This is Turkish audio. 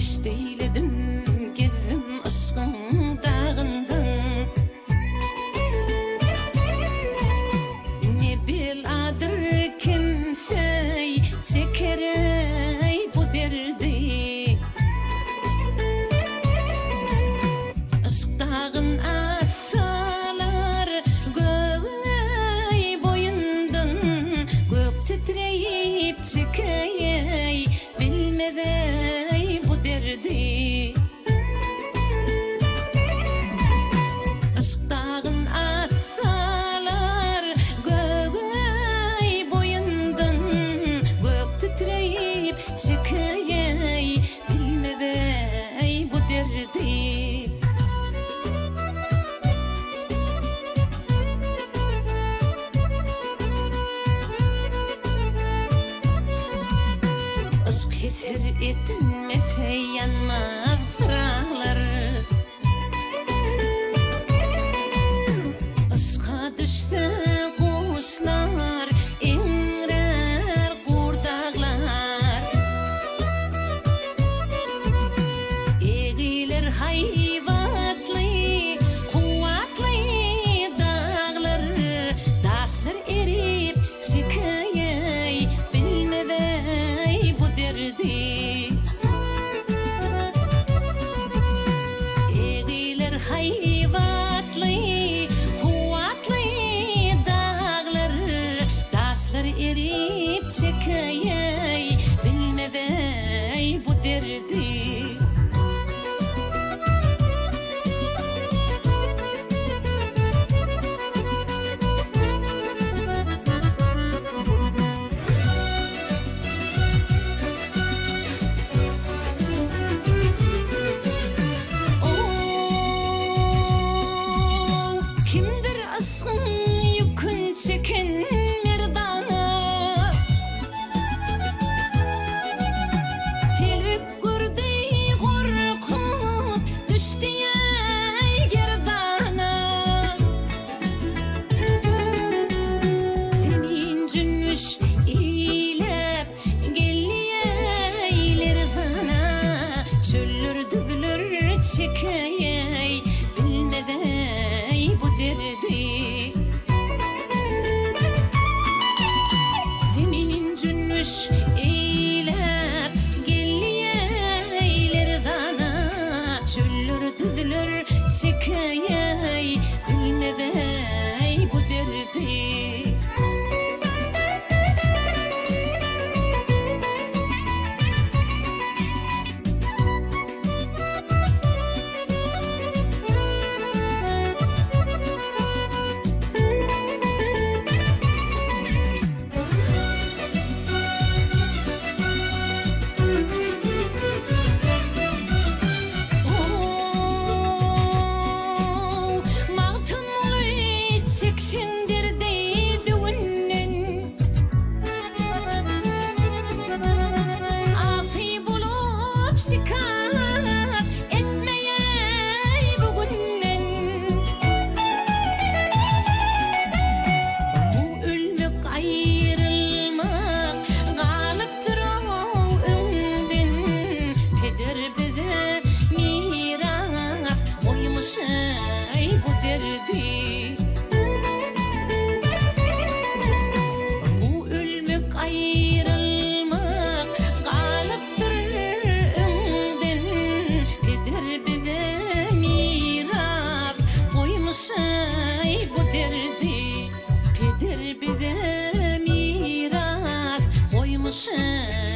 İşteyledim gezdim aşkın dağından. Ne biladır kimsey çekerey bu derdi. Aşk dağın asalar göğey boyundan. Gök titreyip çekeyey bilmedey bu derdi. Aşk dağın asalar göğey boyundan. Gök titreyip çekeyey bilmedey bu derdi. Aşk hitir etmese yanmaz çırağlar. Aşka düşse kuşlar inler kurdağlar. Eğilir hayvatlı kuvvetli dağlar. Taşlar erip çıkayay bilmedey bu derdi. Eğilir hayvatlı kuvvetli dağlar. Taşlar erip çıkayay bilmedey bu derdi. Kimdir aşkın yükün çeken merdana. Gelip gördü korkup düştü ey gerdana. Senin cünmüş eylep geliyeyler bana. Çöllür düzülür çekeyey bilmedey bu derdi. Zeminin cünmüş eylep geliyeyler bana. Çöllür düzülür çekeyey bilmedey bu derdi. Şikayet etmeyey bugünden. Bu ölmek ayrılmak kalıptır o önden. Peder bize miras koymuş ey bu derdi. Bu ölmek ayrılmak kalıptır önden. Peder bize miras koymuş ey bu derdi. Peder bize miras koymuş ey